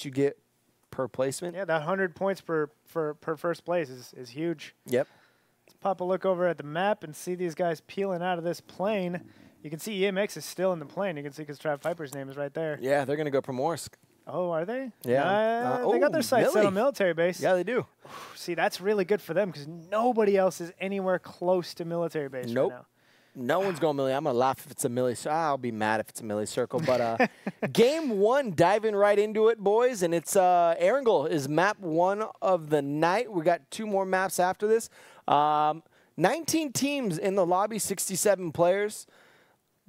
points you get per placement. Yeah, that 100 points per first place is huge. Yep. Let's pop a look over at the map and see these guys peeling out of this plane. You can see EMX is still in the plane. You can see because Trav Piper's name is right there. Yeah, they're going to go Primorsk. Oh, are they? Yeah. They got their sights set on military base. Yeah, they do. See, that's really good for them because nobody else is anywhere close to military base Nope. right now. No one's going milli. I'm going to laugh if it's a milli. I'll be mad if it's a milli circle. But game one, diving right into it, boys. And it's Erangel is map 1 of the night. We got 2 more maps after this. 19 teams in the lobby, 67 players.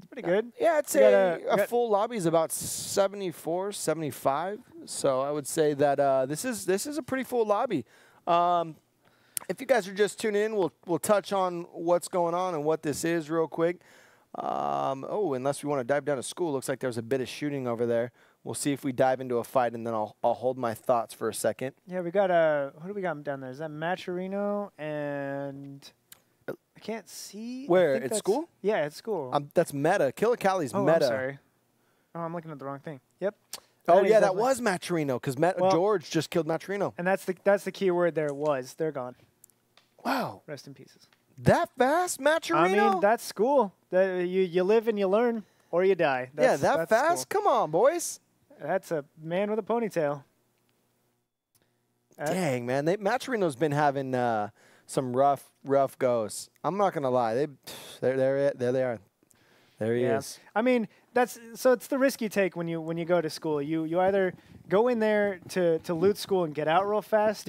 Pretty good. Yeah, I'd say a full lobby is about 74, 75. So I would say that this is a pretty full lobby. If you guys are just tuning in, we'll touch on what's going on and what this is real quick. Oh, unless we want to dive down to school, looks like there's a bit of shooting over there. We'll see if we dive into a fight, and then I'll hold my thoughts for a second. Yeah, we got who do we got down there? Is that Matcherino and I can't see. Where? At school? Yeah, at school. That's Meta. Killicali's Meta. I'm sorry. Oh, I'm looking at the wrong thing. Yep. Oh, yeah, that was Matcherino because George just killed Matcherino. And that's the key word there was. They're gone. Wow. Rest in pieces. That fast, Matcherino? I mean, that's school. You live and you learn, or you die. That's fast? School. Come on, boys. That's a man with a ponytail. Dang, man. Matcherino's been having some rough goes. I'm not going to lie. There they are. There he is. I mean, so it's the risk you take when you go to school. You either go in there to loot school and get out real fast,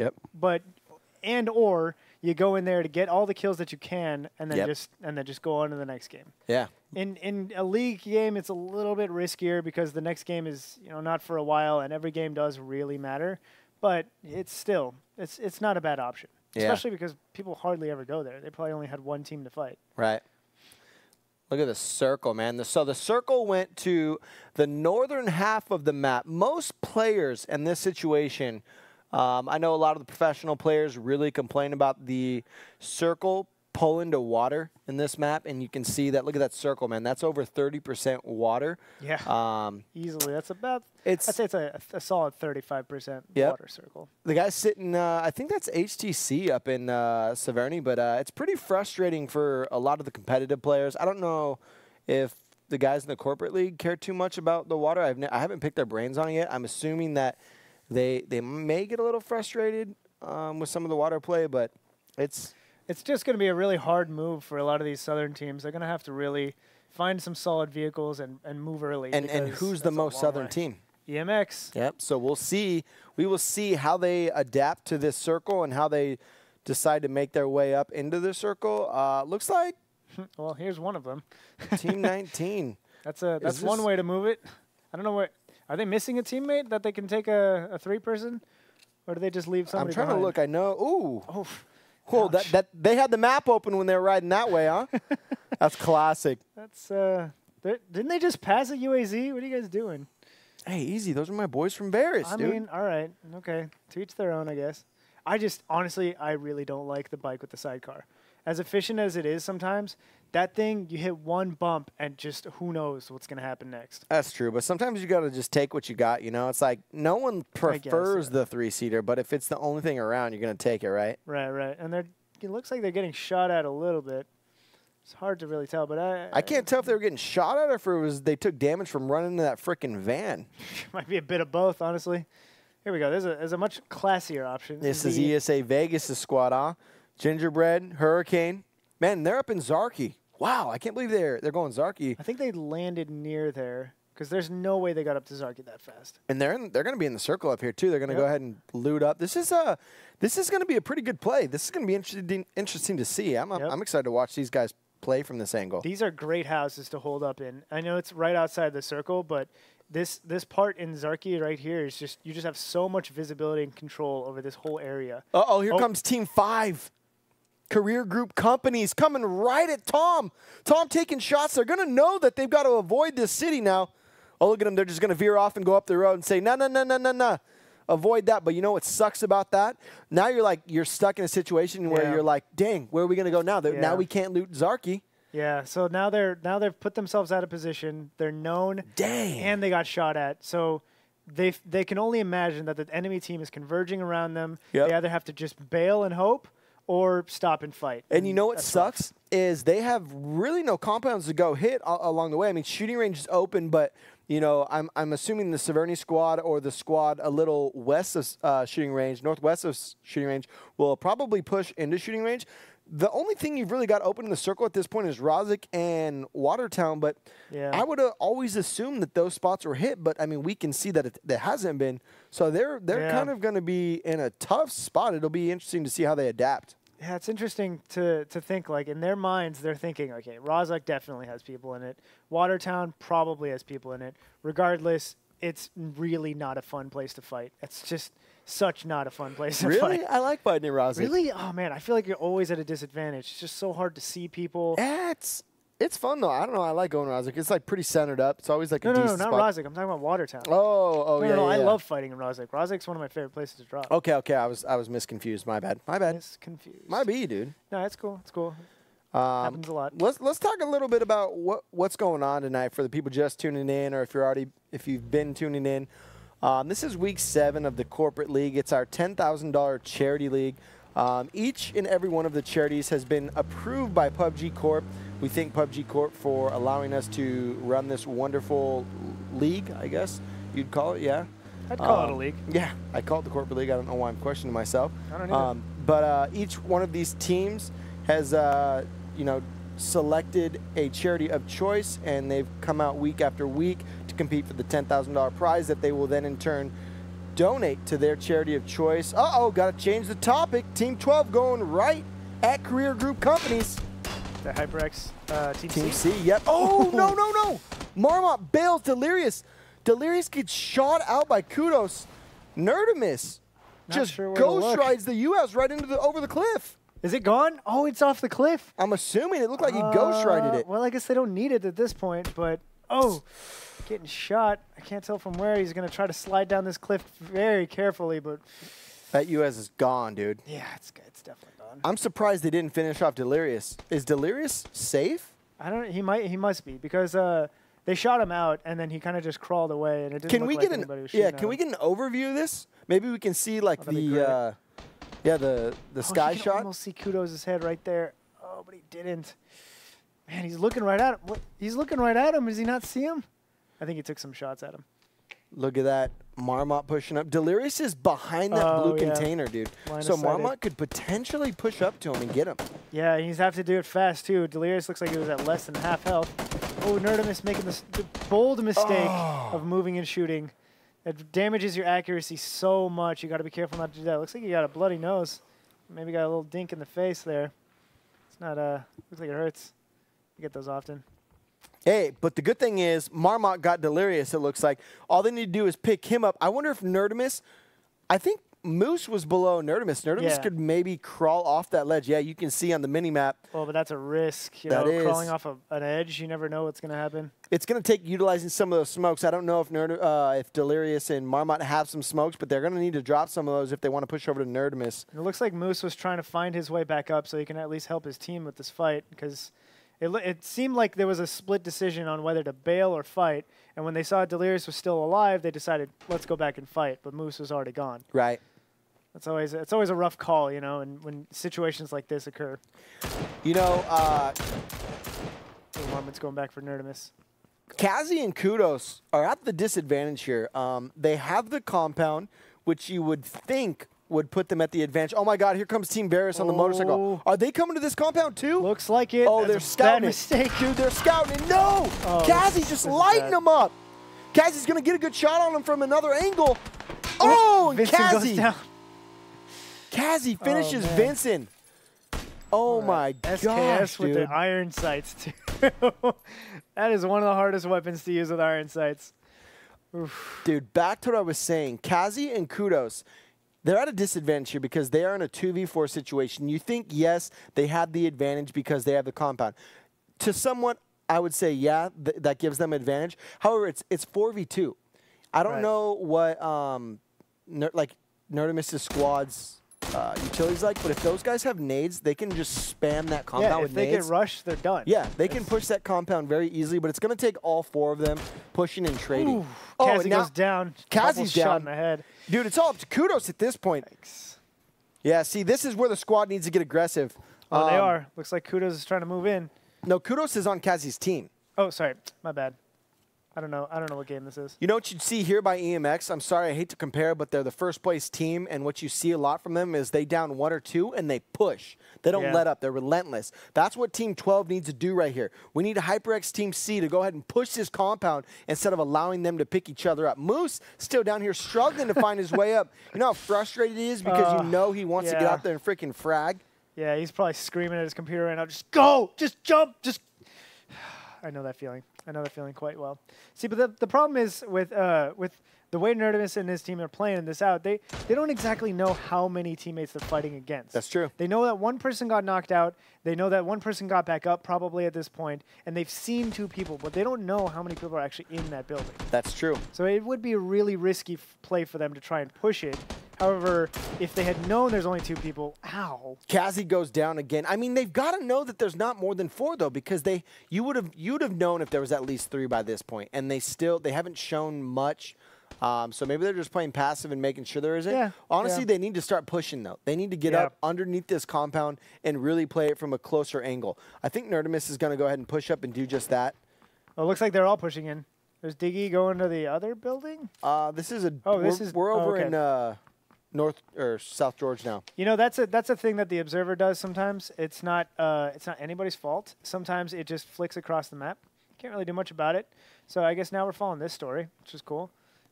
or you go in there to get all the kills that you can and then just go on to the next game. Yeah. In a league game, it's a little bit riskier because the next game is not for a while, and every game does really matter. But it's not a bad option, especially because people hardly ever go there. They probably only had one team to fight. Right. Look at the circle, man. So the circle went to the northern half of the map. Most players in this situation, I know a lot of the professional players really complain about the circle pulling to water in this map, and you can see that. Look at that circle, man. That's over 30% water. Yeah, easily. That's about, I'd say it's a solid 35% water circle. The guy's sitting, I think that's HTC up in Severny, but it's pretty frustrating for a lot of the competitive players. I don't know if the guys in the corporate league care too much about the water. I haven't picked their brains on it yet. I'm assuming that they may get a little frustrated with some of the water play, but it's just going to be a really hard move for a lot of these southern teams. They're going to have to really find some solid vehicles and move early. And who's the most southern team? EMX. Yep. So we'll see. We will see how they adapt to this circle and how they decide to make their way up into the circle. Looks like. Well, here's one of them. Team 19. That's one way to move it. I don't know what. Are they missing a teammate that they can take a 3-person, or do they just leave somebody? I'm trying behind? to look. I know. Ooh. Oh. Cool. That they had the map open when they were riding that way, huh? That's classic. That's didn't they just pass a UAZ? What are you guys doing? Hey, easy. Those are my boys from Varus, dude. I mean, all right, okay. To each their own, I guess. Honestly, I really don't like the bike with the sidecar. As efficient as it is sometimes, that thing, you hit one bump and just who knows what's going to happen next. That's true, but sometimes you got to just take what you got, It's like no one prefers the 3-seater, but if it's the only thing around, you're going to take it, right? Right. And it looks like they're getting shot at a little bit. It's hard to really tell, but I can't tell if they were getting shot at or if it was they took damage from running into that freaking van. Might be a bit of both, honestly. Here we go. There's a much classier option. This is ESA Vegas' squad, huh? Gingerbread, Hurricane. Man, they're up in Zarky. Wow, I can't believe they're going Zarky. I think they landed near there because there's no way they got up to Zarky that fast. And they're going to be in the circle up here too. They're going to go ahead and loot up. This is going to be a pretty good play. This is going to be interesting to see. I'm excited to watch these guys play from this angle. These are great houses to hold up in. I know it's right outside the circle, but this part in Zarky right here is just you just have so much visibility and control over this whole area. Uh-oh, here comes Team 5. Career Group Companies coming right at Tom. Tom taking shots. They're going to know that they've got to avoid this city now. Oh, look at them. They're just going to veer off and go up the road and say, no. Avoid that. But you know what sucks about that? Now you're stuck in a situation where you're like, dang, where are we going to go now? Now we can't loot Zarky. Yeah, so now they've put themselves out of position. They're known. Dang. And they got shot at. So they can only imagine that the enemy team is converging around them. Yep. They either have to just bail and hope or stop and fight. And you know what sucks is they have really no compounds to go hit along the way. I mean, shooting range is open, but you know, I'm assuming the Severny squad or the squad a little west of shooting range, northwest of shooting range, will probably push into shooting range. The only thing you've really got open in the circle at this point is Rozic and Watertown, but I would have always assumed that those spots were hit, but I mean, we can see that it hasn't been. So they're kind of going to be in a tough spot. It'll be interesting to see how they adapt. Yeah, it's interesting to think, like, in their minds, they're thinking, okay, Rozic definitely has people in it. Watertown probably has people in it. Regardless, it's really not a fun place to fight. It's just such not a fun place to fight. Really? I like fighting in Rozic. Really? Oh, man, I feel like you're always at a disadvantage. It's just so hard to see people. Yeah, it's fun, though. I don't know. I like going to Rozic. It's, like, pretty centered up. It's always, like, a decent spot. No, not Rozic. I'm talking about Watertown. No, I love fighting in Rozic. Rozic's one of my favorite places to drop. Okay. I was misconfused. My bad. Misconfused. Might be, dude. No, it's cool. It's cool. Happens a lot. Let's talk a little bit about what's going on tonight for the people just tuning in, or if you've been tuning in. This is week 7 of the corporate league. It's our $10,000 charity league. Each and every one of the charities has been approved by PUBG Corp. We thank PUBG Corp for allowing us to run this wonderful league, I guess you'd call it, yeah? I'd call it a league. Yeah, I call it the corporate league. I don't know why I'm questioning myself. I don't either. But each one of these teams has, selected a charity of choice, and they've come out week after week to compete for the $10,000 prize that they will then in turn donate to their charity of choice. Got to change the topic. Team 12 going right at Career Group Companies. The HyperX Team C, yep. Oh, no. Marmot bails Delirious. Delirious gets shot out by Kudos. Nerdemus just ghost rides the U.S. right into over the cliff. Is it gone? Oh, it's off the cliff. I'm assuming it looked like he ghost rided it. Well, I guess they don't need it at this point, but getting shot. I can't tell from where. He's going to try to slide down this cliff very carefully, but that U.S. is gone, dude. Yeah, it's definitely gone. I'm surprised they didn't finish off Delirious. Is Delirious safe? I don't. He must be, because they shot him out and then he kind of just crawled away, and it didn't look like anybody was shooting at him. Can we get an overview of this? Maybe we can see like the sky shot. You can almost see Kudos' head right there. Oh, but he didn't. Man, he's looking right at him. What? He's looking right at him. Does he not see him? I think he took some shots at him. Look at that. Marmot pushing up. Delirious is behind that blue container, dude. So Marmot could potentially push up to him and get him. Yeah, he's have to do it fast, too. Delirious looks like he was at less than half health. Oh, Nerdemus making the bold mistake of moving and shooting. It damages your accuracy so much. You got to be careful not to do that. Looks like you got a bloody nose. Maybe got a little dink in the face there. It's not, looks like it hurts. You get those often. Hey, but the good thing is Marmot got Delirious, it looks like. All they need to do is pick him up. I wonder if Nerdemus, I think Moose was below Nerdemus. Nerdemus could maybe crawl off that ledge. Yeah, you can see on the mini-map. Well, but that's a risk. You know, crawling off an edge, you never know what's going to happen. It's going to take utilizing some of those smokes. I don't know if Delirious and Marmot have some smokes, but they're going to need to drop some of those if they want to push over to Nerdemus. It looks like Moose was trying to find his way back up so he can at least help his team with this fight, because it seemed like there was a split decision on whether to bail or fight, and when they saw Delirious was still alive, they decided, let's go back and fight, but Moose was already gone. Right. It's always a rough call, you know, and when situations like this occur. You know, Marmot's going back for Nerdemus. Kazi and Kudos are at the disadvantage here. They have the compound, which you would think would put them at the advantage. Oh, my God, here comes Team Varus on the motorcycle. Are they coming to this compound, too? Looks like it. Oh, they're scouting. Bad mistake. Dude, they're scouting. No! Kazi just lighting them up. Kazi's going to get a good shot on him from another angle. Oh, and Kazi. Kazi finishes Vincent. Oh, my gosh, SKS with dude. the iron sights, too. That is one of the hardest weapons to use with iron sights. Oof. Dude, back to what I was saying. Kazi and Kudos, they're at a disadvantage here because they are in a 2v4 situation. You think, yes, they have the advantage because they have the compound. To somewhat, I would say, yeah, that gives them advantage. However, it's 4v2. I don't know what Nerdemus' squad's utilities like, but if those guys have nades, they can just spam that compound with nades. If they get rushed, they're done. Yeah, they can push that compound very easily, but it's going to take all 4 of them pushing and trading. Ooh, Kazi goes down. Kazi's down. Shot in the head. Dude, it's all up to Kudos at this point. Yikes. Yeah, see, this is where the squad needs to get aggressive. Oh, they are. Looks like Kudos is trying to move in. No, Kudos is on Kazi's team. Oh, sorry. My bad. I don't know what game this is. You know what you'd see here by EMX? I'm sorry, I hate to compare, but they're the first place team, and what you see a lot from them is they down 1 or 2, and they push. They don't let up. They're relentless. That's what Team 12 needs to do right here. We need a HyperX Team C to go ahead and push this compound instead of allowing them to pick each other up. Moose still down here struggling to find his way up. You know how frustrated he is because you know he wants to get out there and freaking frag? Yeah, he's probably screaming at his computer right now, just go, just jump, just... I know that feeling. I know that feeling quite well. See, but the problem is with the way Nerdery and his team are playing this out, they don't exactly know how many teammates they're fighting against. That's true. They know that one person got knocked out. They know that one person got back up probably at this point, and they've seen 2 people, but they don't know how many people are actually in that building. That's true. So it would be a really risky play for them to try and push it. However, if they had known there's only 2 people, ow. Kazi goes down again. I mean, they've got to know that there's not more than 4 though, because you'd have known if there was at least 3 by this point, and they haven't shown much. So maybe they're just playing passive and making sure there isn't. Yeah, Honestly, they need to start pushing though. They need to get up underneath this compound and really play it from a closer angle. I think Nerdery is going to go ahead and push up and do just that. Well, it looks like they're all pushing in. There's Diggy going to the other building. This is a. We're over in North or South George now. You know, that's a thing that the observer does sometimes. It's not anybody's fault. Sometimes it just flicks across the map. Can't really do much about it. So I guess now we're following this story, which is cool.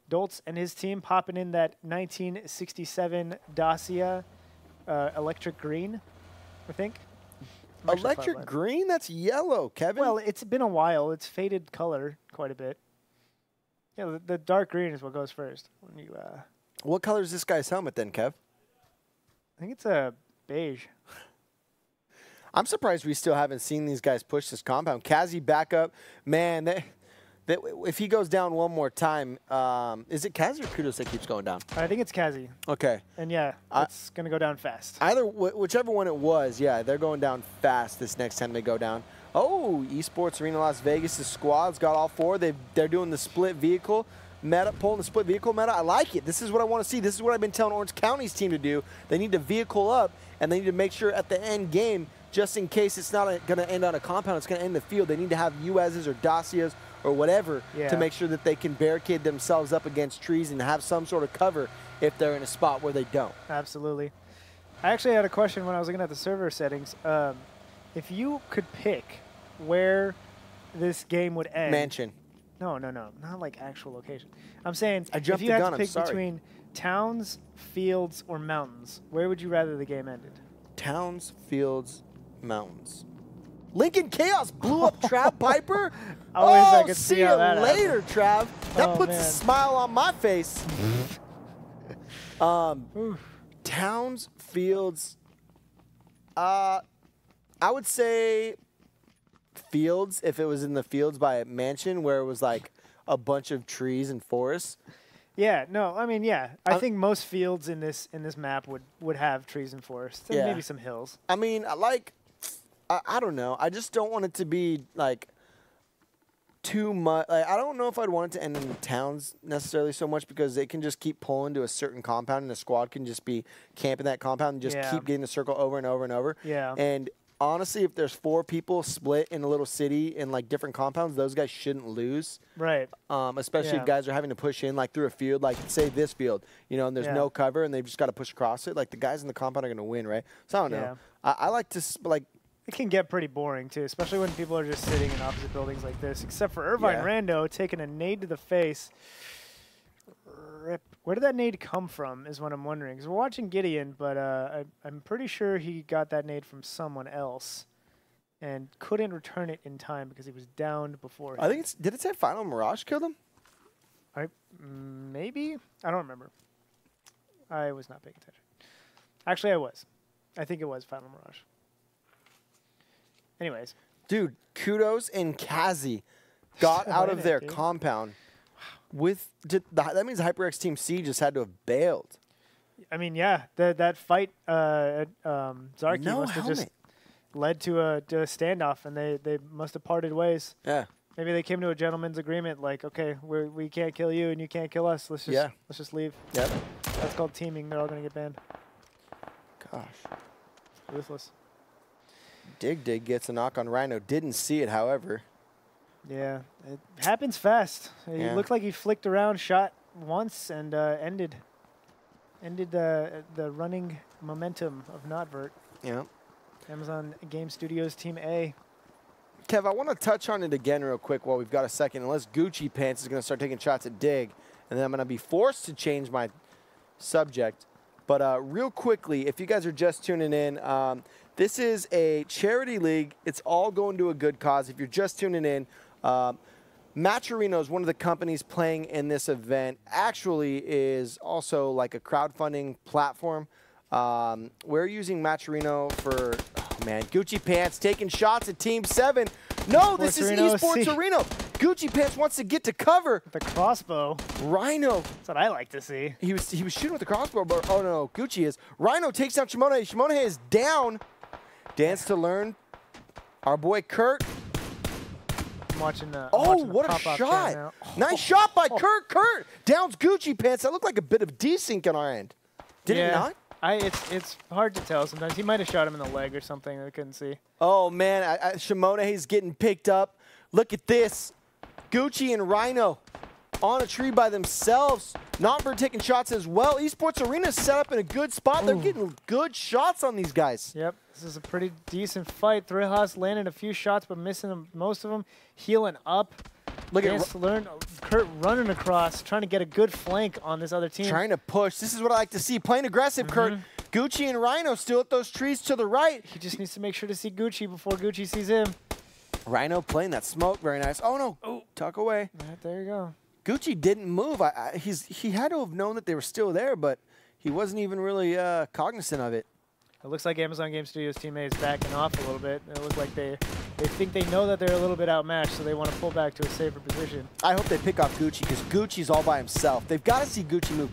Doltz and his team popping in that 1967 Dacia electric green, I think. Electric green? That's yellow, Kevin. Well, it's been a while. It's faded color quite a bit. Yeah, the dark green is what goes first. When you, what color is this guy's helmet then, Kev? I think it's a beige. I'm surprised we still haven't seen these guys push this compound. Kazi back up. Man, if he goes down one more time, is it Kazi or Kudos that keeps going down? I think it's Kazi. Okay. And yeah, it's going to go down fast. Either whichever one it was, yeah, they're going down fast this next time they go down. Oh, Esports Arena Las Vegas' squad's got all 4. They're doing the split vehicle meta, pulling the split vehicle meta. I like it. This is what I want to see. This is what I've been telling Orange County's team to do. They need to vehicle up, and they need to make sure at the end game, just in case it's not going to end on a compound, it's going to end the field. They need to have UASs or Dacias or whatever to make sure that they can barricade themselves up against trees and have some sort of cover if they're in a spot where they don't. Absolutely. I actually had a question when I was looking at the server settings. If you could pick where this game would end. Mansion. No, not like actual location. I'm saying I jumped if you the had gun, to pick between towns, fields, or mountains, where would you rather the game ended? Towns, fields, mountains. Lincoln Chaos blew up Trav Piper. I wish I could see how that happened. See you later, Trav. That puts a smile on my face. Towns, fields. I would say fields if it was in the fields by a mansion where it was like a bunch of trees and forests. Yeah, no, I mean, yeah. I think most fields in this map would have trees and forests, and maybe some hills. I mean, I don't know. I just don't want it to be like too much. Like, I don't know if I'd want it to end in the towns necessarily so much because they can just keep pulling to a certain compound, and the squad can just be camping that compound and just keep getting the circle over and over and over. Yeah. And honestly, if there's 4 people split in a little city in like different compounds, those guys shouldn't lose. Right. Especially if guys are having to push in like through a field, like say this field, you know, and there's no cover and they've just got to push across it. Like the guys in the compound are going to win, right? So I don't know. I like to like. It can get pretty boring too, especially when people are just sitting in opposite buildings like this. Except for Irvine Rando taking a nade to the face. Rip. Where did that nade come from is what I'm wondering. Because we're watching Gideon, but I'm pretty sure he got that nade from someone else and couldn't return it in time because he was downed before. I think did it say Final Mirage killed him? Maybe? I don't remember. I was not paying attention. Actually, I was. I think it was Final Mirage. Anyways. Dude, Kudos and Kazi got out of their compound. That means the HyperX Team C just had to have bailed. I mean, yeah, that fight at Zarki must have just led to a standoff, and they must have parted ways. Yeah. Maybe they came to a gentleman's agreement, like, okay, we can't kill you and you can't kill us. Let's just leave. Yep. That's called teaming. They're all gonna get banned. Gosh. Ruthless. Dig gets a knock on Rhino. Didn't see it, however. Yeah, it happens fast. Yeah. It looked like he flicked around, shot once, and ended the running momentum of Notvert. Yeah. Amazon Game Studios Team A. Kev, I want to touch on it again real quick while we've got a second. Unless Gucci Pants is going to start taking shots at Dig, and then I'm going to be forced to change my subject. But real quickly, if you guys are just tuning in, this is a charity league. It's all going to a good cause. If you're just tuning in, Matcherino is one of the companies playing in this event. Actually is also like a crowdfunding platform. We're using Matcherino for, oh man, Gucci Pants taking shots at Team 7. No, this is Esports Arena. Gucci Pants wants to get to cover. The crossbow. Rhino. That's what I like to see. He was shooting with the crossbow, but oh no, Gucci is. Rhino takes down Shimone. Shimone is down. Dance to learn. Our boy Kurt. I'm watching the what a shot. Nice shot by Kurt. Kurt downs Gucci Pants. That looked like a bit of desync on our end. Did it not? It's hard to tell sometimes. He might have shot him in the leg or something that I couldn't see. Oh, man. Shimone's getting picked up. Look at this. Gucci and Rhino on a tree by themselves. Notvert taking shots as well. Esports Arena is set up in a good spot. They're getting good shots on these guys. Yep. This is a pretty decent fight. Thrillhouse landing a few shots, but missing most of them. Healing up. Look at Kurt running across, trying to get a good flank on this other team. Trying to push. This is what I like to see. Playing aggressive, Kurt. Gucci and Rhino still at those trees to the right. He just needs to make sure to see Gucci before Gucci sees him. Rhino playing that smoke. Very nice. Oh, no. Oh, tuck away. Right, there you go. Gucci didn't move. He had to have known that they were still there, but he wasn't even really cognizant of it. It looks like Amazon Game Studios Team A is backing off a little bit. It looks like they think they know that they're a little bit outmatched, so they want to pull back to a safer position. I hope they pick off Gucci because Gucci's all by himself. They've got to see Gucci move.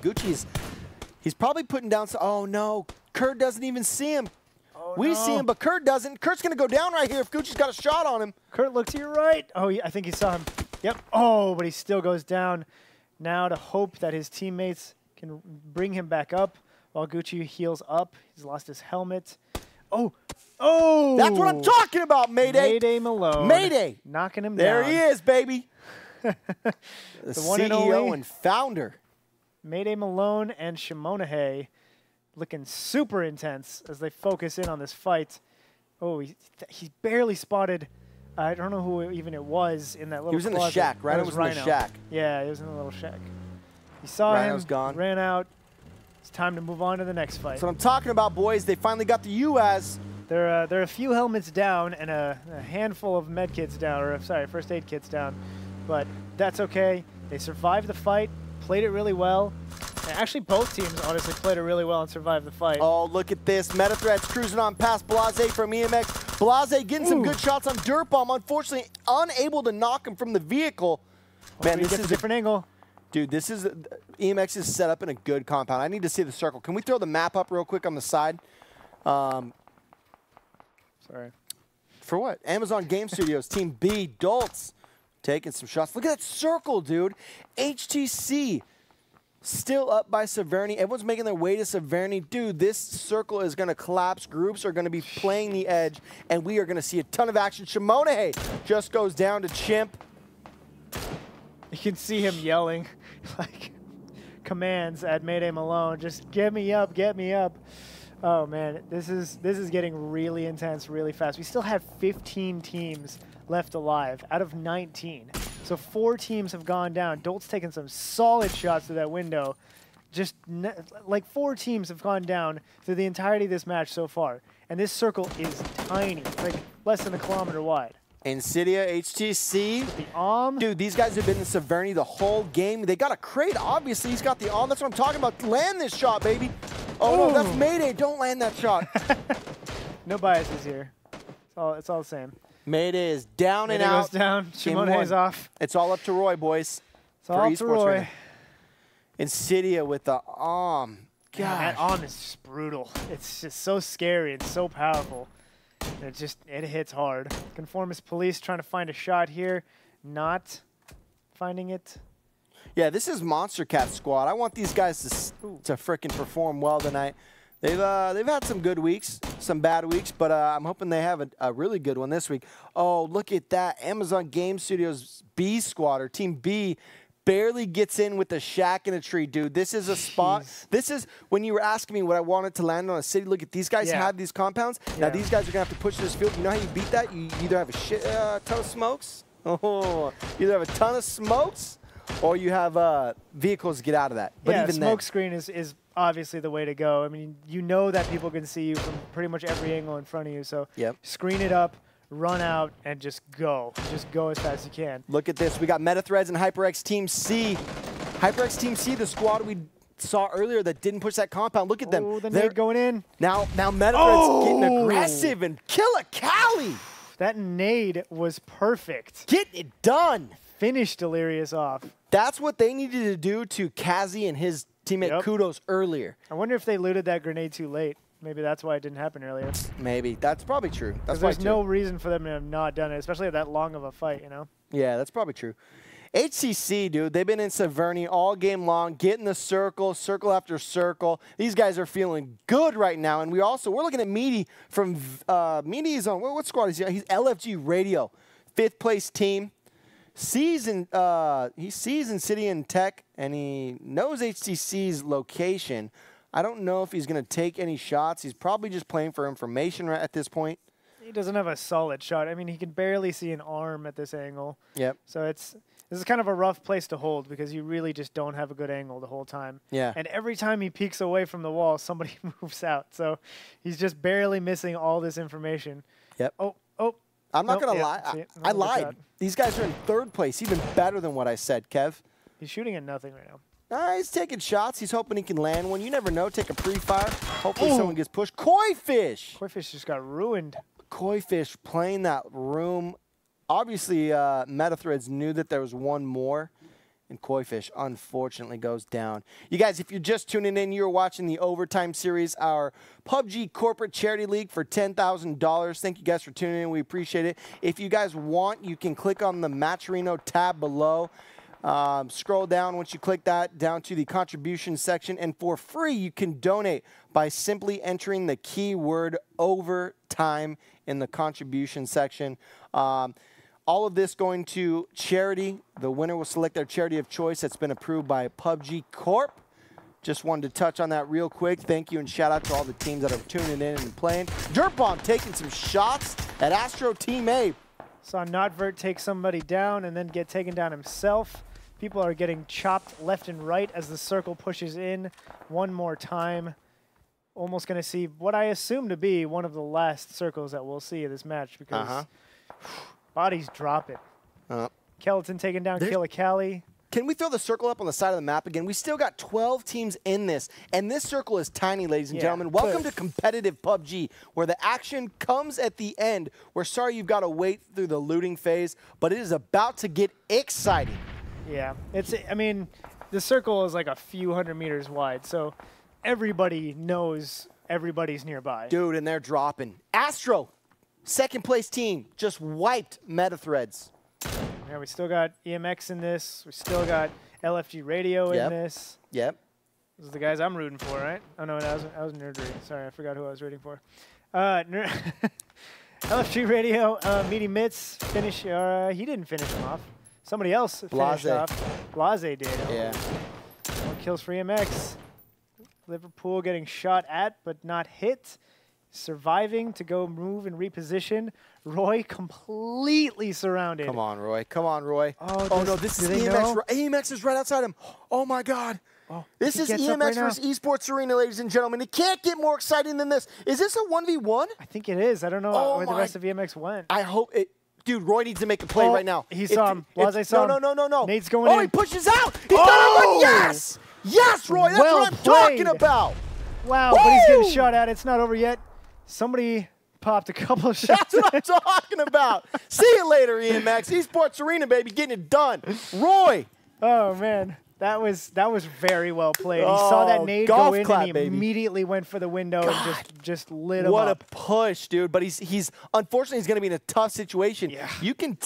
He's probably putting down some. Oh, no. Kurt doesn't even see him. Oh, we see him, but Kurt doesn't. Kurt's going to go down right here if Gucci's got a shot on him. Kurt, look to your right. Oh, I think he saw him. Yep. Oh, but he still goes down. Now to hope that his teammates can bring him back up while Gucci heals up. He's lost his helmet. Oh. That's what I'm talking about, Mayday. Mayday Malone. Mayday. Knocking him down. There he is, baby. the one CEO and founder. Mayday Malone and Shimonahe looking super intense as they focus in on this fight. Oh, he barely spotted. I don't know who even it was in that little. He was closet. in the shack. Rhino was in the shack. Yeah, he was in the little shack. He saw Rhino's him. Gone. Ran out. It's time to move on to the next fight. That's what I'm talking about, boys. They finally got the UAS. They're a few helmets down and a handful of med kits down, or sorry, first aid kits down, but that's okay. They survived the fight, played it really well. And actually, both teams honestly played it really well and survived the fight. Oh, look at this. Metathreats cruising on past Blase from EMX. Blase getting some good shots on Dirt Bomb. Unfortunately, unable to knock him from the vehicle. Man, this is a different angle. Dude, this is EMX is set up in a good compound. I need to see the circle. Can we throw the map up real quick on the side? Sorry. For what? Amazon Game Studios, Team B, Dolts, taking some shots. Look at that circle, dude. HTC still up by Severny. Everyone's making their way to Severny. Dude, this circle is going to collapse. Groups are going to be playing the edge, and we are going to see a ton of action. Shimonahe just goes down to Chimp. You can see him yelling like commands at Mayday Malone. Just get me up, get me up. Oh man, this is getting really intense really fast. We still have 15 teams left alive out of 19. So 4 teams have gone down. Dolt's taken some solid shots through that window. Just like 4 teams have gone down through the entirety of this match so far. And this circle is tiny, like less than a kilometer wide. Insidia, HTC. The Dude, these guys have been in Severny the whole game. They got a crate. Obviously, he's got the That's what I'm talking about. Land this shot, baby. Oh, no, that's Mayday. Don't land that shot. No biases here. It's all the same. Mayday is down Mayday and out. goes down. Shimonahe is off. It's all up to Roy, boys. It's all up to Roy. Insidia with the that arm is just brutal. It's just so scary and so powerful. And it hits hard. Conformist Police trying to find a shot here. Not finding it. Yeah, this is Monstercat squad. I want these guys to frickin' perform well tonight. They've had some good weeks, some bad weeks, but I'm hoping they have a really good one this week. Oh, look at that. Amazon Game Studios B squad, or Team B, barely gets in with a shack in a tree, dude. This is a spot. This is when you were asking me what I wanted to land on a city. Look at these guys have these compounds. Now these guys are going to have to push this field. You know how you beat that? You either have a ton of smokes. Oh, either have a ton of smokes or you have vehicles to get out of that. But even smoke screen is obviously the way to go. I mean, you know that people can see you from pretty much every angle in front of you. So screen it up, run out, and just go. Just go as fast as you can. Look at this. We got MetaThreads and HyperX Team C. HyperX Team C, the squad we saw earlier that didn't push that compound. Look at them. Oh, the nade going in. Now MetaThreads getting aggressive and kill a Cali. That nade was perfect. Get it done. Finish Delirious off. That's what they needed to do to Kazi and his teammate Kudos earlier. I wonder if they looted that grenade too late. Maybe that's why it didn't happen earlier. Maybe. That's probably true. That's there's no reason for them to have not done it, especially at that long of a fight, you know? Yeah, that's probably true. HTC, dude, they've been in Severny all game long, getting the circle after circle. These guys are feeling good right now. And we're looking at Meaty from Meaty is on what squad is he? He's LFG Radio, 5th place team. He sees in City and Tech, and he knows HTC's location. I don't know if he's going to take any shots. He's probably just playing for information right at this point. He doesn't have a solid shot. I mean, he can barely see an arm at this angle. Yep. So this is kind of a rough place to hold because you really just don't have a good angle the whole time. Yeah. And every time he peeks away from the wall, somebody moves out. So he's just barely missing all this information. Yep. Oh. I'm not going to lie. I lied. These guys are in 3rd place, even better than what I said, Kev. He's shooting at nothing right now. He's taking shots. He's hoping he can land one. You never know. Take a pre-fire. Hopefully someone gets pushed. Koi Fish! Koi Fish just got ruined. Koi Fish playing that room. Obviously, MetaThreads knew that there was one more. And Koi Fish, unfortunately, goes down. You guys, if you're just tuning in, you're watching the Overtime Series, our PUBG Corporate Charity League for $10,000. Thank you guys for tuning in. We appreciate it. If you guys want, you can click on the Matcherino tab below. Scroll down once you click that down to the contribution section. And for free, you can donate by simply entering the keyword overtime in the contribution section. All of this going to charity. The winner will select their charity of choice that's been approved by PUBG Corp. Just wanted to touch on that real quick. Thank you and shout out to all the teams that are tuning in and playing. Dirt Bomb taking some shots at Astro Team A. Saw Notvert take somebody down and then get taken down himself. People are getting chopped left and right as the circle pushes in one more time. Almost going to see what I assume to be one of the last circles that we'll see in this match because bodies dropping. Skeleton taking down Killicali. Can we throw the circle up on the side of the map again? We still got 12 teams in this, and this circle is tiny, ladies and gentlemen. Welcome to competitive PUBG, where the action comes at the end. We're sorry you've got to wait through the looting phase, but it is about to get exciting. Yeah, I mean, the circle is like a few hundred meters wide, so everybody knows everybody's nearby. Dude, and they're dropping. Astro, 2nd place team, just wiped MetaThreads. Yeah, we still got EMX in this. We still got LFG Radio in this. Yep. Those are the guys I'm rooting for, right? Oh, no, I was Nerdery. Sorry, I forgot who I was rooting for. LFG Radio, Meaty Mitts, finish. He didn't finish him off. Somebody else finished off. Blase did. Yeah. 1 kills for EMX. Liverpool getting shot at but not hit. Surviving to go move and reposition. Roy completely surrounded. Come on, Roy. Come on, Roy. Oh no, this is EMX. EMX is right outside him. Oh, my God. This is EMX versus Esports Arena, ladies and gentlemen. It can't get more exciting than this. Is this a 1v1? I think it is. I don't know where the rest of EMX went. I hope it. Dude, Roy needs to make a play right now. He saw him. Blase saw him. No. Nate's going in. He pushes out. He's done it. Yes. Yes, Roy. That's what I'm talking about. Wow, but he's getting shot at. It's not over yet. Somebody popped a couple of shots. That's what I'm talking about. See you later, EMX. Esports Arena, baby, getting it done. Roy. Oh, man. That was very well played. He saw that nade go in, and he immediately went for the window and just lit him up. What a push, dude! But he's unfortunately he's going to be in a tough situation. Yeah. You can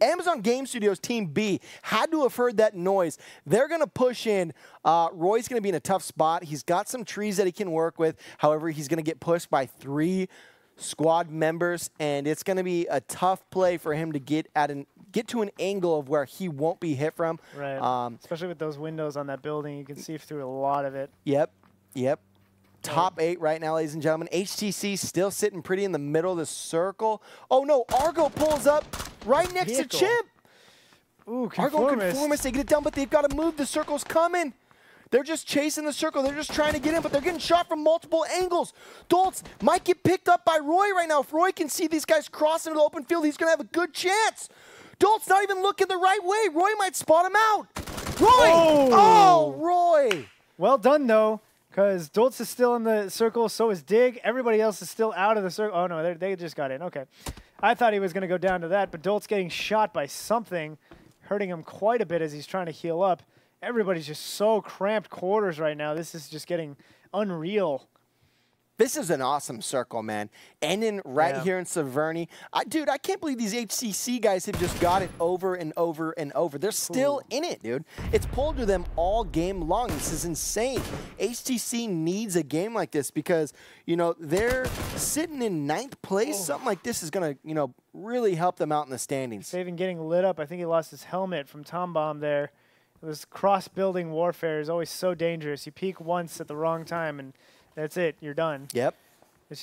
Amazon Game Studios Team B had to have heard that noise. They're going to push in. Roy's going to be in a tough spot. He's got some trees that he can work with. However, he's going to get pushed by 3 squad members, and it's going to be a tough play for him to get to an angle of where he won't be hit from. Right. Especially with those windows on that building, you can see through a lot of it. Yep. Top 8 right now, ladies and gentlemen. HTC still sitting pretty in the middle of the circle. Oh no, Argo pulls up right next to Chimp. Ooh, Argo Conformist, they get it done, but they've got to move. The circle's coming. They're just chasing the circle. They're just trying to get in, but they're getting shot from multiple angles. Doltz might get picked up by Roy right now. If Roy can see these guys cross into the open field, he's going to have a good chance. Doltz not even looking the right way. Roy might spot him out. Roy! Oh, Roy! Well done, though, because Doltz is still in the circle, so is Dig. Everybody else is still out of the circle. Oh, no, they just got in. Okay. I thought he was going to go down to that, but Doltz getting shot by something, hurting him quite a bit as he's trying to heal up. Everybody's just so cramped quarters right now. This is just getting unreal. This is an awesome circle, man. Ending right here in Severny. Dude, I can't believe these HTC guys have just got it over and over and over. They're still in it, dude. It's pulled to them all game long. This is insane. HTC needs a game like this because, you know, they're sitting in 9th place. Something like this is going to, you know, really help them out in the standings. Saban getting lit up. I think he lost his helmet from Tom Bomb there. This cross-building warfare is always so dangerous. You peek once at the wrong time, and that's it. You're done. Yep. It's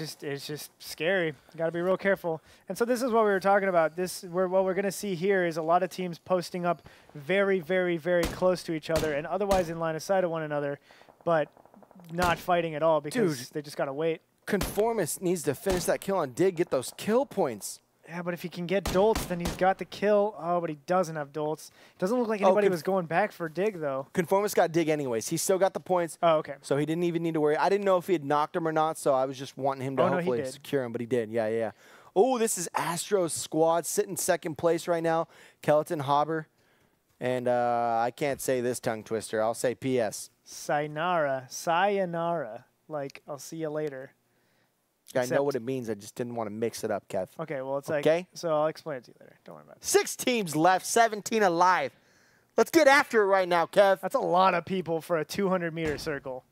just scary. You got to be real careful. And so this is what we were talking about. What we're going to see here is a lot of teams posting up very, very, very close to each other and otherwise in line of sight of one another, but not fighting at all because they just got to wait. Conformist needs to finish that kill on Dig, get those kill points. Yeah, but if he can get Doltz, then he's got the kill. Oh, but he doesn't have Doltz. Doesn't look like anybody was going back for Dig, though. Conformist got Dig anyways. He still got the points. Oh, okay. So he didn't even need to worry. I didn't know if he had knocked him or not, so I was just wanting him to hopefully secure him, but he did. Yeah. Oh, this is Astro's squad sitting 2nd place right now. Kelton Hobber. And I can't say this tongue twister. I'll say PS. Sayonara. Like, I'll see you later. I know what it means. I just didn't want to mix it up, Kev. Okay, well, it's like, so I'll explain it to you later. Don't worry about it. 6 teams left, 17 alive. Let's get after it right now, Kev. That's a lot of people for a 200-meter circle.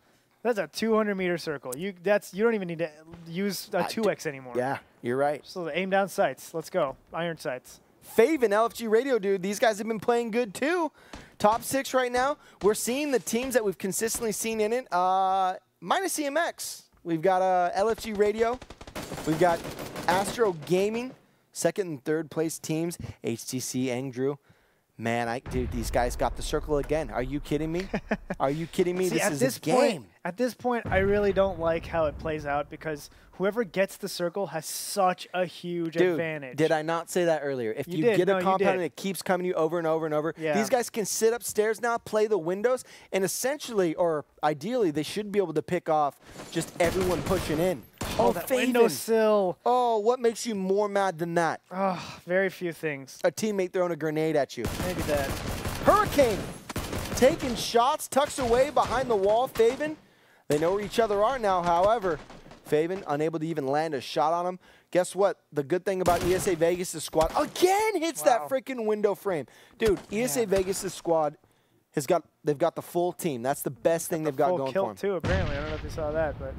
That's a 200-meter circle. You don't even need to use a 2X anymore. Yeah, you're right. So aim down sights. Let's go. Iron sights. Fave and LFG Radio, dude. These guys have been playing good, too. Top 6 right now. We're seeing the teams that we've consistently seen in it. Minus CMX. We've got LFG Radio. We've got Astro Gaming, 2nd and 3rd place teams. HTC, Andrew. Man, dude, these guys got the circle again. Are you kidding me? Are you kidding me? See, this is a game. At this point, I really don't like how it plays out because whoever gets the circle has such a huge advantage. Did I not say that earlier? If you get a compound and it keeps coming to you over and over and over, these guys can sit upstairs now, play the windows, and essentially, or ideally, they should be able to pick off just everyone pushing in. Oh, that windowsill. Oh, what makes you more mad than that? Oh, very few things. A teammate throwing a grenade at you. Maybe that. Hurricane taking shots, tucks away behind the wall. Faven, they know where each other are now, however. Faven unable to even land a shot on him. Guess what? The good thing about ESA Vegas' squad again hits that freaking window frame. Dude, ESA Vegas' squad they've got the full team. That's the best thing they've got going for them. Too, apparently. I don't know if you saw that, but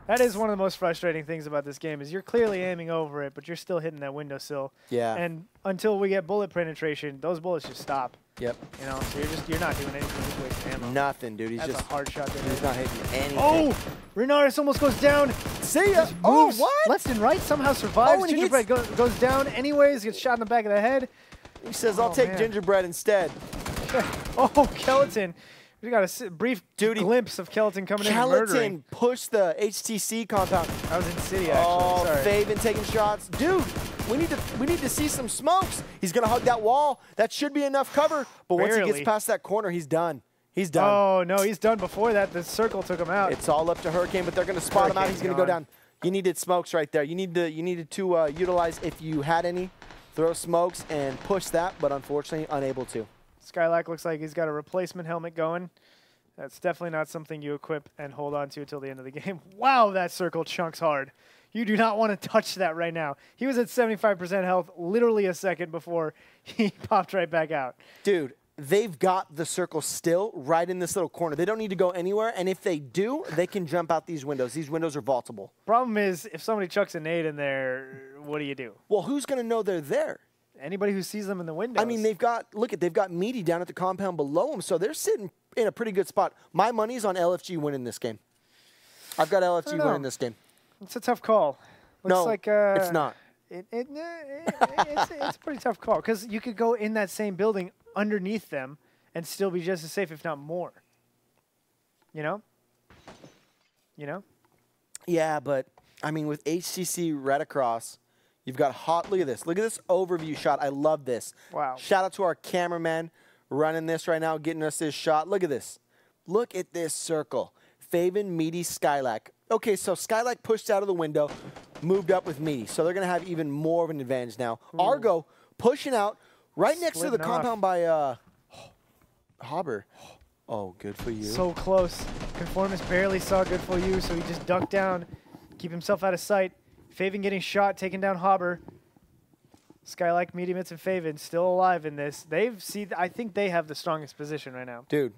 that is one of the most frustrating things about this game is you're clearly aiming over it, but you're still hitting that windowsill. Yeah. And until we get bullet penetration, those bullets just stop. Yep. You know, so you're not doing anything. Just wasting ammo. Nothing, dude. That's a hard shot. He's not hitting anything. Oh, Renaris almost goes down. See ya. Oh, what? Left and right somehow survives. Gingerbread goes down anyways. Gets shot in the back of the head. He says, "I'll take Gingerbread instead." Oh, Kelton. We got a brief glimpse of Kelton coming in and murdering. Pushed the HTC compound. I was in City, actually. Oh, sorry. Faven taking shots. Dude, we need to see some smokes. He's going to hug that wall. That should be enough cover. But once he gets past that corner, he's done. He's done. Oh, no, he's done before that. The circle took him out. It's all up to Hurricane, but they're going to spot him out. He's going to go down. You needed smokes right there. You needed to utilize, if you had any, throw smokes and push that, but unfortunately unable to. Skylack looks like he's got a replacement helmet going. That's definitely not something you equip and hold on to until the end of the game. Wow, that circle chunks hard. You do not want to touch that right now. He was at 75% health literally a second before he popped right back out. Dude, they've got the circle still right in this little corner. They don't need to go anywhere, and if they do, they can jump out these windows. These windows are vaultable. Problem is, if somebody chucks a nade in there, what do you do? Well, who's going to know they're there? Anybody who sees them in the windows. I mean, they've got Meaty down at the compound below them, so they're sitting in a pretty good spot. My money's on LFG winning this game. I've got LFG winning this game. It's a tough call. Looks like, it's not. It's a pretty tough call because you could go in that same building underneath them and still be just as safe, if not more. You know? You know? Yeah, but, I mean, with HTC right across, you've got look at this. Look at this overview shot. I love this. Wow. Shout out to our cameraman running this right now, getting us this shot. Look at this. Look at this circle. Faven, Meaty, Skylack. Okay, so Skylack pushed out of the window, moved up with Meaty. So they're going to have even more of an advantage now. Ooh. Argo pushing out right next to the compound by Hobber. Oh, good for you. So close. Conformist barely saw good for you, so he just ducked down, keep himself out of sight. Faven getting shot, taking down Hobber. Skylack, Meaty Mitts, and Faven still alive in this. I think they have the strongest position right now. Dude,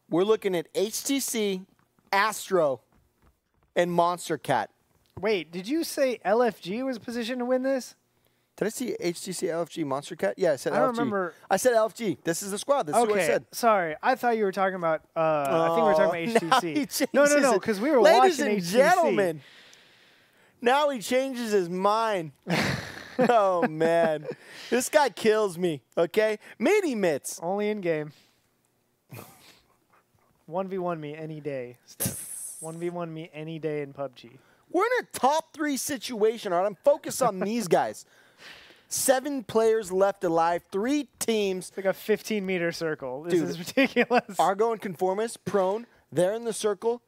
we're looking at HTC, Astro, and Monstercat. Wait, did you say LFG was positioned to win this? Did I see HTC, LFG, Monstercat? Yeah, I said LFG. I don't remember. I said LFG. This is the squad. This is what I said. Sorry. I thought you were talking about, I think we were talking about HTC. No, because we were watching HTC. Ladies and gentlemen, now he changes his mind. Oh, man. This guy kills me, okay? Meaty Mitts. Only in game. 1v1 me any day, Steph. 1v1 me any day in PUBG. We're in a top 3 situation, all right? I'm focused on these guys. 7 players left alive, 3 teams. It's like a 15-meter circle. This is ridiculous. Argo and Conformist, prone. They're in the circle.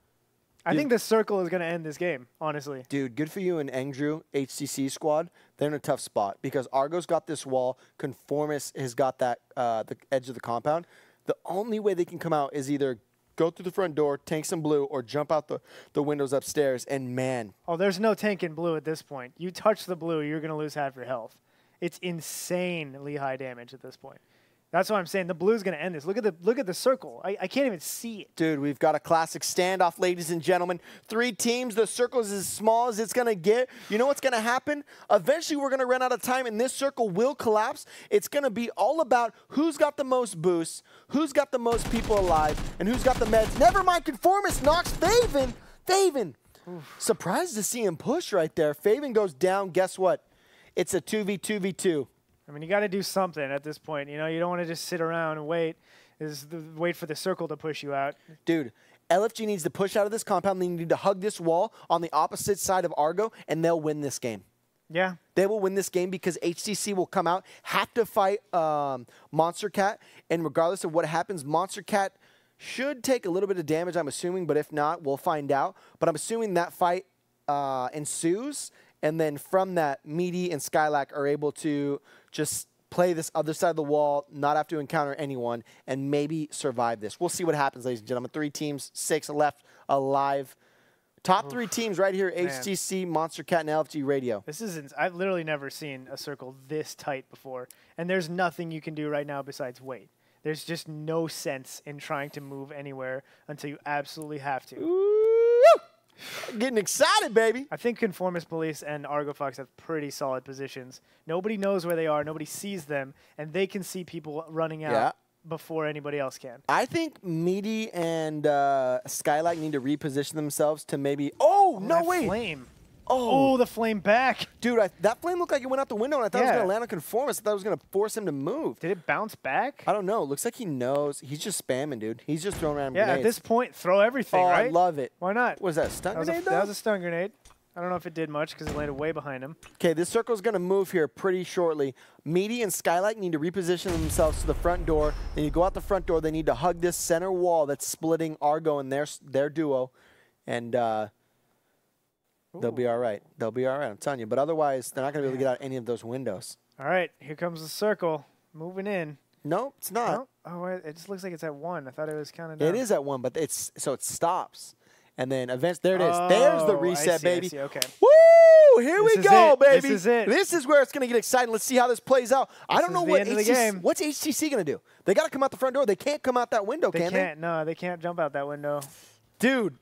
I think the circle is going to end this game, honestly. Dude, good for you and Angdrew, HTC squad. They're in a tough spot because Argo's got this wall. Conformist has got that the edge of the compound. The only way they can come out is either go through the front door, tank some blue, or jump out the windows upstairs. And, man. Oh, there's no tank in blue at this point. You touch the blue, you're going to lose half your health. It's insanely high damage at this point. That's why I'm saying the blue's going to end this. Look at the circle. I can't even see it. Dude, we've got a classic standoff, ladies and gentlemen. 3 teams. The circle is as small as it's going to get. You know what's going to happen? Eventually, we're going to run out of time, and this circle will collapse. It's going to be all about who's got the most boosts, who's got the most people alive, and who's got the meds. Never mind, Conformist knocks Faven. Faven. Oof. Surprised to see him push right there. Faven goes down. Guess what? It's a 2v2v2. I mean, you got to do something at this point. You know, you don't want to just sit around and wait for the circle to push you out. Dude, LFG needs to push out of this compound. They need to hug this wall on the opposite side of Argo, and they'll win this game. Yeah. They will win this game because HTC will come out, have to fight Monstercat, and regardless of what happens, Monstercat should take a little bit of damage, I'm assuming, but if not, we'll find out. But I'm assuming that fight ensues, and then from that, Meaty and Skylack are able to just play this other side of the wall, not have to encounter anyone, and maybe survive this. We'll see what happens, ladies and gentlemen. 3 teams, 6 left alive. Top 3 teams right here, man. HTC, Monstercat, and LFG Radio. I've literally never seen a circle this tight before, and there's nothing you can do right now besides wait. There's just no sense in trying to move anywhere until you absolutely have to. Ooh. Getting excited, baby. I think Conformist Police and Argo Fox have pretty solid positions. Nobody knows where they are. Nobody sees them, and they can see people running out before anybody else can. I think Meaty and Skylack need to reposition themselves to maybe... Oh, no way. Flame. Oh, the flame back. Dude, that flame looked like it went out the window, and I thought it was going to land on Conformist. I thought it was going to force him to move. Did it bounce back? I don't know. It looks like he knows. He's just spamming, dude. He's just throwing random grenades. At this point, throw everything, right? I love it. Why not? Was that a stun grenade, That was a stun grenade. I don't know if it did much because it landed way behind him. Okay, this circle's going to move here pretty shortly. Meaty and Skylight need to reposition themselves to the front door. Then you go out the front door. They need to hug this center wall that's splitting Argo and their duo. And they'll be all right. They'll be all right, I'm telling you. But otherwise, they're not going to be able to get out any of those windows. All right, here comes the circle moving in. Nope, it's not. Nope. Oh, it just looks like it's at 1. I thought it was counting down. It is at 1, but so it stops. And then events, there it is. There's the reset, baby. I see, okay. Woo! Here we go, baby. This is it. This is where it's going to get exciting. Let's see how this plays out. I don't know what what's HTC going to do. They got to come out the front door. They can't come out that window, can they? They can't. No, they can't jump out that window. Dude.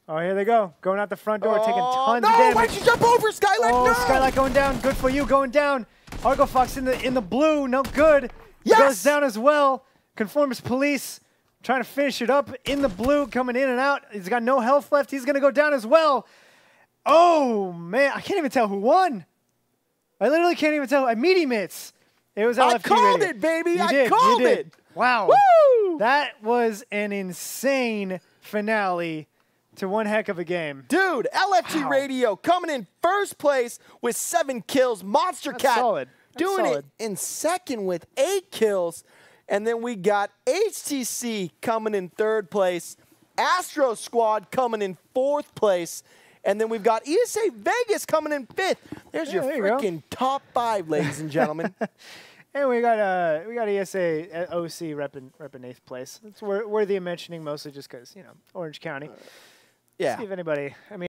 Oh, here they go. Going out the front door, taking tons of damage. No, why'd you jump over, Skylight? Oh, no! Skylight going down. Good for you, going down. Argo Fox in the blue, no good. Yes! Goes down as well. Conformist Police trying to finish it up in the blue, coming in and out. He's got no health left. He's going to go down as well. Oh, man. I can't even tell who won. I literally can't even tell. Meaty Mitts. It was LFG I called Radio. it, baby. You I did, called you did. it. Wow. Woo! That was an insane finale to one heck of a game. Dude, LFG Radio coming in first place with 7 kills. Monstercat doing it in second with 8 kills. And then we got HTC coming in 3rd place. Astro Squad coming in 4th place. And then we've got ESA Vegas coming in 5th. There's your freaking top 5, ladies and gentlemen. And we got ESA OC repping 8th place. It's worthy of mentioning, mostly just because, Orange County. Yeah. See if anybody,